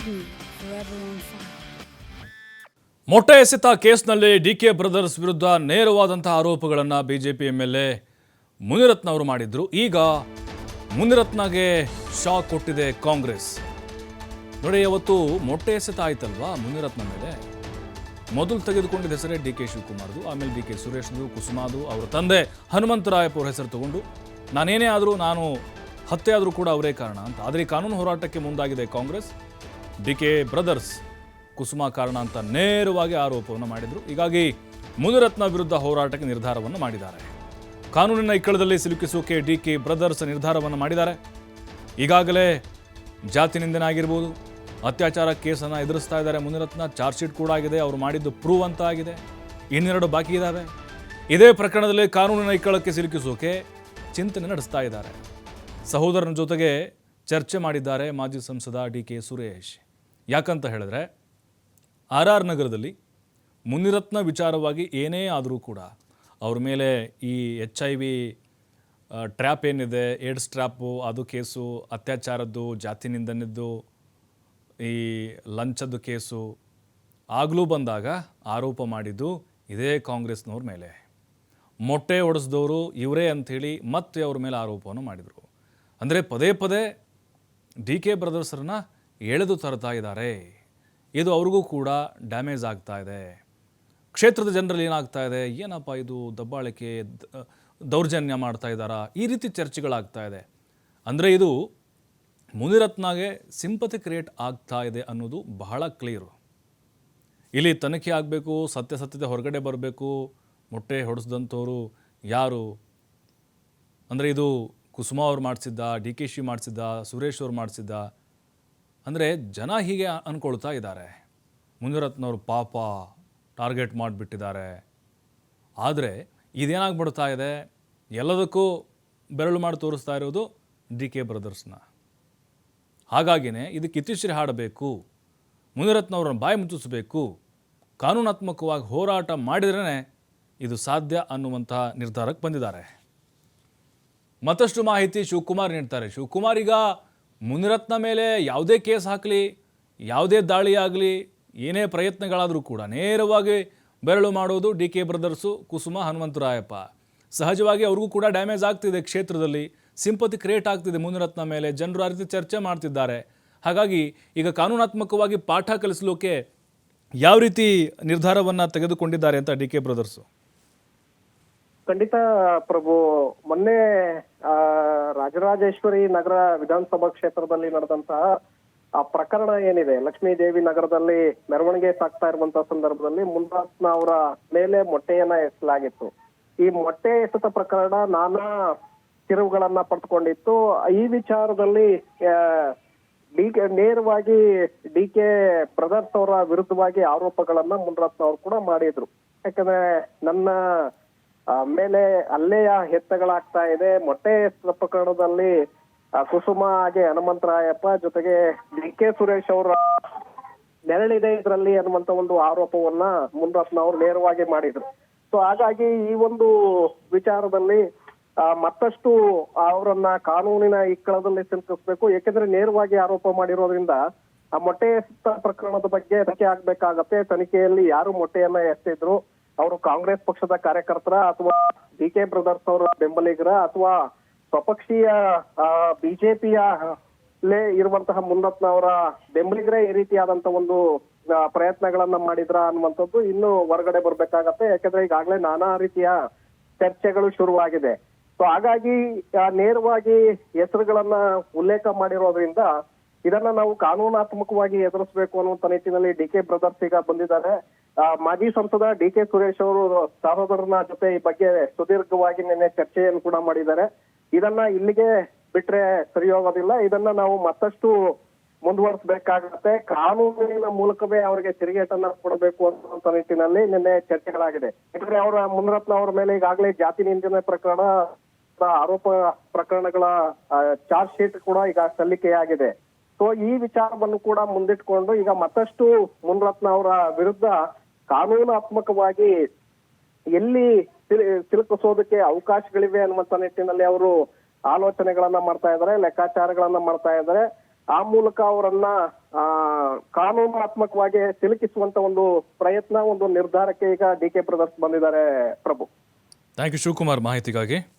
hidden, forever on fire. ಮೊಟ್ಟೆ ಎಸೆತ ಕೇಸ್ನಲ್ಲಿ ಡಿಕೆ ಬ್ರದರ್ಸ್ ವಿರುದ್ಧ ನೇರವಾದಂತಹ ಆರೋಪಗಳನ್ನು ಬಿಜೆಪಿ ಎಂಎಲ್ಎ ಮುನಿರತ್ನ ಅವರು ಮಾಡಿದ್ರು. ಈಗ ಮುನಿರತ್ನಗೆ ಶಾಕ್ ಕೊಟ್ಟಿದೆ ಕಾಂಗ್ರೆಸ್. ನೋಡಿ, ಅವತ್ತು ಮೊಟ್ಟೆ ಎಸೆತ ಆಯ್ತಲ್ವಾ ಮುನಿರತ್ನ ಮೇಲೆ, ಮೊದಲು ತೆಗೆದುಕೊಂಡಿದ್ದ ಹೆಸರೇ ಡಿ ಕೆ ಶಿವಕುಮಾರ್ದು, ಆಮೇಲೆ ಡಿ ಕೆ ಸುರೇಶ್ದು, ಕುಸುಮಾದು, ಅವರ ತಂದೆ ಹನುಮಂತರಾಯಪ್ಪ ಅವರ ಹೆಸರು ತಗೊಂಡು ನಾನೇನೇ ಆದರೂ, ನಾನು ಹತ್ಯೆ ಆದರೂ ಕೂಡ ಅವರೇ ಕಾರಣ ಅಂತ. ಆದರೆ ಈ ಕಾನೂನು ಹೋರಾಟಕ್ಕೆ ಮುಂದಾಗಿದೆ Congress. D K brothers Kusuma ಕಾರಣ ಅಂತ ನೇರವಾಗಿ ಆರೋಪವನ್ನು ಮಾಡಿದರು. ಹೀಗಾಗಿ ಮುನಿರತ್ನ ವಿರುದ್ಧ ಹೋರಾಟಕ್ಕೆ ನಿರ್ಧಾರವನ್ನು ಮಾಡಿದ್ದಾರೆ. ಕಾನೂನಿನ ಇಕ್ಕಳದಲ್ಲಿ ಸಿಲುಕಿಸೋಕೆ ಡಿ ಕೆ ಬ್ರದರ್ಸ್ ನಿರ್ಧಾರವನ್ನು ಮಾಡಿದ್ದಾರೆ. ಈಗಾಗಲೇ ಜಾತಿ ನಿಂದನೆ ಆಗಿರ್ಬೋದು, ಅತ್ಯಾಚಾರ ಕೇಸನ್ನು ಎದುರಿಸ್ತಾ ಇದ್ದಾರೆ ಮುನಿರತ್ನ. ಚಾರ್ಜ್ ಶೀಟ್ ಕೂಡ ಆಗಿದೆ, ಅವರು ಮಾಡಿದ್ದು ಪ್ರೂವ್ ಅಂತ ಆಗಿದೆ. ಇನ್ನೆರಡು ಬಾಕಿ ಇದ್ದಾವೆ. ಇದೇ ಪ್ರಕರಣದಲ್ಲಿ ಕಾನೂನಿನ ಇಕ್ಕಳಕ್ಕೆ ಸಿಲುಕಿಸೋಕೆ ಚಿಂತನೆ ನಡೆಸ್ತಾ ಇದ್ದಾರೆ. ಸಹೋದರನ ಜೊತೆಗೆ ಚರ್ಚೆ ಮಾಡಿದ್ದಾರೆ ಮಾಜಿ ಸಂಸದ ಡಿ ಕೆ ಸುರೇಶ್. ಯಾಕಂತ ಹೇಳಿದ್ರೆ, ಆರ್ ನಗರದಲ್ಲಿ ಮುನಿರತ್ನ ವಿಚಾರವಾಗಿ ಏನೇ ಆದರೂ ಕೂಡ ಅವ್ರ ಮೇಲೆ ಈ HIV ಟ್ರ್ಯಾಪ್ ಏನಿದೆ, ಏಡ್ಸ್ ಟ್ರ್ಯಾಪು, ಅದು ಕೇಸು, ಅತ್ಯಾಚಾರದ್ದು, ಜಾತಿ ನಿಂದನೆದ್ದು, ಈ ಲಂಚದ್ದು ಕೇಸು ಆಗಲೂ ಬಂದಾಗ ಆರೋಪ ಮಾಡಿದ್ದು ಇದೇ ಕಾಂಗ್ರೆಸ್ನವ್ರ ಮೇಲೆ. ಮೊಟ್ಟೆ ಹೊಡೆಸಿದವರು ಇವರೇ ಅಂಥೇಳಿ ಮತ್ತೆ ಅವ್ರ ಮೇಲೆ ಆರೋಪವನ್ನು ಮಾಡಿದರು. ಅಂದರೆ ಪದೇ ಪದೇ ಡಿ ಕೆ ಬ್ರದರ್ಸರನ್ನ ಎಳೆದು ತರ್ತಾ ಇದ್ದಾರೆ. ಇದು ಅವ್ರಿಗೂ ಕೂಡ ಡ್ಯಾಮೇಜ್ ಆಗ್ತಾ ಇದೆ. ಕ್ಷೇತ್ರದ ಜನರಲ್ಲಿ ಏನಾಗ್ತಾ ಇದೆ, ಏನಪ್ಪ ಇದು ದಬ್ಬಾಳಿಕೆ, ದೌರ್ಜನ್ಯ ಮಾಡ್ತಾ ಇದ್ದಾರಾ, ಈ ರೀತಿ ಚರ್ಚೆಗಳಾಗ್ತಾ ಇದೆ. ಅಂದರೆ ಇದು ಮುನಿರತ್ನಗೆ ಸಿಂಪತಿ ಕ್ರಿಯೇಟ್ ಆಗ್ತಾ ಇದೆ ಅನ್ನೋದು ಬಹಳ ಕ್ಲಿಯರು. ಇಲ್ಲಿ ತನಿಖೆ ಆಗಬೇಕು, ಸತ್ಯತೆ ಹೊರಗಡೆ ಬರಬೇಕು. ಮೊಟ್ಟೆ ಹೊಡೆಸಿದಂಥವ್ರು ಯಾರು ಅಂದರೆ, ಇದು ಕುಸುಮಾ ಅವ್ರು ಮಾಡಿಸಿದ್ದ, ಡಿ ಕೆ ಶಿ ಮಾಡಿಸಿದ್ದ, ಸುರೇಶ್ ಅವ್ರು ಮಾಡಿಸಿದ್ದ, ಅಂದರೆ ಜನ ಹೀಗೆ ಅಂದ್ಕೊಳ್ತಾ ಇದ್ದಾರೆ. ಮುನಿರತ್ನವ್ರು ಪಾಪ ಟಾರ್ಗೆಟ್ ಮಾಡಿಬಿಟ್ಟಿದ್ದಾರೆ. ಆದರೆ ಇದೇನಾಗ್ಬಿಡ್ತಾ ಇದೆ, ಎಲ್ಲದಕ್ಕೂ ಬೆರಳು ಮಾಡಿ ತೋರಿಸ್ತಾ ಇರೋದು ಡಿ ಕೆ ಬ್ರದರ್ಸ್ನ. ಹಾಗಾಗಿನೇ ಇದಕ್ಕೆ ಇತಿಶ್ರೀ ಹಾಡಬೇಕು, ಮುನಿರತ್ನವ್ರನ್ನ ಬಾಯಿ ಮುಚ್ಚಿಸಬೇಕು, ಕಾನೂನಾತ್ಮಕವಾಗಿ ಹೋರಾಟ ಮಾಡಿದ್ರೇ ಇದು ಸಾಧ್ಯ ಅನ್ನುವಂತಹ ನಿರ್ಧಾರಕ್ಕೆ ಬಂದಿದ್ದಾರೆ. ಮತ್ತಷ್ಟು ಮಾಹಿತಿ ಶಿವಕುಮಾರ್ ನೀಡ್ತಾರೆ. ಶಿವಕುಮಾರ್, ಈಗ ಮುನಿರತ್ನ ಮೇಲೆ ಯಾವುದೇ ಕೇಸ್ ಹಾಕಲಿ, ಯಾವುದೇ ದಾಳಿ ಆಗಲಿ, ಏನೇ ಪ್ರಯತ್ನಗಳಾದರೂ ಕೂಡ ನೇರವಾಗಿ ಬೆರಳು ಮಾಡೋದು ಡಿ ಕೆ ಬ್ರದರ್ಸು, ಕುಸುಮ, ಹನುಮಂತರಾಯಪ್ಪ. ಸಹಜವಾಗಿ ಅವ್ರಿಗೂ ಕೂಡ ಡ್ಯಾಮೇಜ್ ಆಗ್ತಿದೆ. ಕ್ಷೇತ್ರದಲ್ಲಿ ಸಿಂಪತಿ ಕ್ರಿಯೇಟ್ ಆಗ್ತಿದೆ ಮುನಿರತ್ನ ಮೇಲೆ. ಜನರು ಆ ರೀತಿ ಚರ್ಚೆ ಮಾಡ್ತಿದ್ದಾರೆ. ಹಾಗಾಗಿ ಈಗ ಕಾನೂನಾತ್ಮಕವಾಗಿ ಪಾಠ ಕಲಿಸಲಿಕ್ಕೆ ಯಾವ ರೀತಿ ನಿರ್ಧಾರವನ್ನು ತೆಗೆದುಕೊಂಡಿದ್ದಾರೆ ಅಂತ ಡಿ ಕೆ ಬ್ರದರ್ಸು. ಖಂಡಿತ ಪ್ರಭು, ಮೊನ್ನೆ ರಾಜರಾಜೇಶ್ವರಿ ನಗರ ವಿಧಾನಸಭಾ ಕ್ಷೇತ್ರದಲ್ಲಿ ನಡೆದಂತಹ ಆ ಪ್ರಕರಣ ಏನಿದೆ, ಲಕ್ಷ್ಮೀದೇವಿ ನಗರದಲ್ಲಿ ಮೆರವಣಿಗೆ ಸಾಗ್ತಾ ಇರುವಂತಹ ಸಂದರ್ಭದಲ್ಲಿ ಮುನಿರತ್ನ ಅವರ ಮೇಲೆ ಮೊಟ್ಟೆಯನ್ನ ಎಸಲಾಗಿತ್ತು. ಈ ಮೊಟ್ಟೆ ಎಸೆತ ಪ್ರಕರಣ ನಾನಾ ತಿರುವುಗಳನ್ನ ಪಡೆದುಕೊಂಡಿತ್ತು. ಈ ವಿಚಾರದಲ್ಲಿ ನೇರವಾಗಿ ಡಿ ಕೆ ಬ್ರದರ್ಸ್ ಅವರ ವಿರುದ್ಧವಾಗಿ ಆರೋಪಗಳನ್ನ ಮುನಿರತ್ನ ಅವರು ಕೂಡ ಮಾಡಿದ್ರು. ಯಾಕಂದ್ರೆ ನನ್ನ ಮೇಲೆ ಹಲ್ಲೆಯ ಹೆತ್ತಗಳಾಗ್ತಾ ಇದೆ, ಮೊಟ್ಟೆ ಎಸೆತ ಪ್ರಕರಣದಲ್ಲಿ ಕುಸುಮ ಹಾಗೆ ಹನುಮಂತರಾಯಪ್ಪ ಜೊತೆಗೆ ಡಿ ಕೆ ಸುರೇಶ್ ಅವರ ನೆರಳಿದೆ ಇದರಲ್ಲಿ ಅನ್ನುವಂತ ಒಂದು ಆರೋಪವನ್ನ ಮುನಿರತ್ನ ಅವರು ನೇರವಾಗಿ ಮಾಡಿದ್ರು. ಸೊ ಹಾಗಾಗಿ ಈ ಒಂದು ವಿಚಾರದಲ್ಲಿ ಮತ್ತಷ್ಟು ಅವರನ್ನ ಕಾನೂನಿನ ಇಕ್ಕಳದಲ್ಲಿ ಸಿಲುಕಿಸ್ಬೇಕು. ಯಾಕೆಂದ್ರೆ ನೇರವಾಗಿ ಆರೋಪ ಮಾಡಿರೋದ್ರಿಂದ ಆ ಮೊಟ್ಟೆ ಎಸೆತ ಪ್ರಕರಣದ ಬಗ್ಗೆ ತನಿಖೆ ಆಗ್ಬೇಕಾಗತ್ತೆ. ತನಿಖೆಯಲ್ಲಿ ಯಾರು ಮೊಟ್ಟೆಯನ್ನ ಎಸೆದಿದ್ರು, ಅವರು ಕಾಂಗ್ರೆಸ್ ಪಕ್ಷದ ಕಾರ್ಯಕರ್ತರ ಅಥವಾ ಡಿ ಕೆ ಬ್ರದರ್ಸ್ ಅವರ ಬೆಂಬಲಿಗರ ಅಥವಾ ಸ್ವಪಕ್ಷೀಯ ಬಿಜೆಪಿಯ ಇರುವಂತಹ ಮುನಿರತ್ನ ಅವರ ಬೆಂಬಲಿಗರೇ ಈ ರೀತಿಯಾದಂತಹ ಒಂದು ಪ್ರಯತ್ನಗಳನ್ನ ಮಾಡಿದ್ರ ಅನ್ನುವಂಥದ್ದು ಇನ್ನು ಹೊರಗಡೆ ಬರ್ಬೇಕಾಗತ್ತೆ. ಯಾಕಂದ್ರೆ ಈಗಾಗಲೇ ನಾನಾ ರೀತಿಯ ಚರ್ಚೆಗಳು ಶುರುವಾಗಿದೆ. ಸೊ ಹಾಗಾಗಿ ನೇರವಾಗಿ ಹೆಸರುಗಳನ್ನ ಉಲ್ಲೇಖ ಮಾಡಿರೋದ್ರಿಂದ ಇದನ್ನ ನಾವು ಕಾನೂನಾತ್ಮಕವಾಗಿ ಎದುರಿಸಬೇಕು ಅನ್ನುವಂತ ನಿಟ್ಟಿನಲ್ಲಿ ಡಿ ಕೆ ಬ್ರದರ್ಸ್ ಈಗ ಬಂದಿದ್ದಾರೆ. ಮಾಜಿ ಸಂಸದ ಡಿ ಕೆ ಸುರೇಶ್ ಅವರು ಸಹೋದರನ ಜೊತೆ ಈ ಬಗ್ಗೆ ಸುದೀರ್ಘವಾಗಿ ನಿನ್ನೆ ಚರ್ಚೆಯನ್ನು ಕೂಡ ಮಾಡಿದ್ದಾರೆ. ಇದನ್ನ ಇಲ್ಲಿಗೆ ಬಿಟ್ರೆ ಸರಿ ಹೋಗೋದಿಲ್ಲ, ಇದನ್ನ ನಾವು ಮತ್ತಷ್ಟು ಮುಂದುವರಿಸಬೇಕಾಗತ್ತೆ. ಕಾನೂನಿನ ಮೂಲಕವೇ ಅವರಿಗೆ ತಿರುಗೇಟನ್ನ ಕೊಡಬೇಕು ಅನ್ನುವಂತ ನಿಟ್ಟಿನಲ್ಲಿ ನಿನ್ನೆ ಚರ್ಚೆಗಳಾಗಿದೆ. ಯಾಕಂದ್ರೆ ಅವರ ಮುನಿರತ್ನ ಅವರ ಮೇಲೆ ಈಗಾಗಲೇ ಜಾತಿ ನಿಂದನೆ ಪ್ರಕರಣ, ಆರೋಪ ಪ್ರಕರಣಗಳ ಚಾರ್ಜ್ ಶೀಟ್ ಕೂಡ ಈಗ ಸಲ್ಲಿಕೆಯಾಗಿದೆ. ಸೊ ಈ ವಿಚಾರವನ್ನು ಕೂಡ ಮುಂದಿಟ್ಕೊಂಡು ಈಗ ಮತ್ತಷ್ಟು ಮುನಿರತ್ನ ಅವರ ವಿರುದ್ಧ ಕಾನೂನಾತ್ಮಕವಾಗಿ ಎಲ್ಲಿ ಸಿಲುಕಿಸೋದಕ್ಕೆ ಅವಕಾಶಗಳಿವೆ ಅನ್ನುವಂತ ನಿಟ್ಟಿನಲ್ಲಿ ಅವರು ಆಲೋಚನೆಗಳನ್ನ ಮಾಡ್ತಾ ಇದ್ದಾರೆ, ಲೆಕ್ಕಾಚಾರಗಳನ್ನ ಮಾಡ್ತಾ ಇದ್ದಾರೆ. ಆ ಮೂಲಕ ಅವರನ್ನ ಕಾನೂನಾತ್ಮಕವಾಗಿ ಸಿಲುಕಿಸುವಂತ ಒಂದು ಪ್ರಯತ್ನ, ಒಂದು ನಿರ್ಧಾರಕ್ಕೆ ಈಗ ಡಿ ಕೆ ಬ್ರದರ್ಸ್ ಬಂದಿದ್ದಾರೆ ಪ್ರಭು. ಥ್ಯಾಂಕ್ ಯು ಶಿವಕುಮಾರ್ ಮಾಹಿತಿಗಾಗಿ.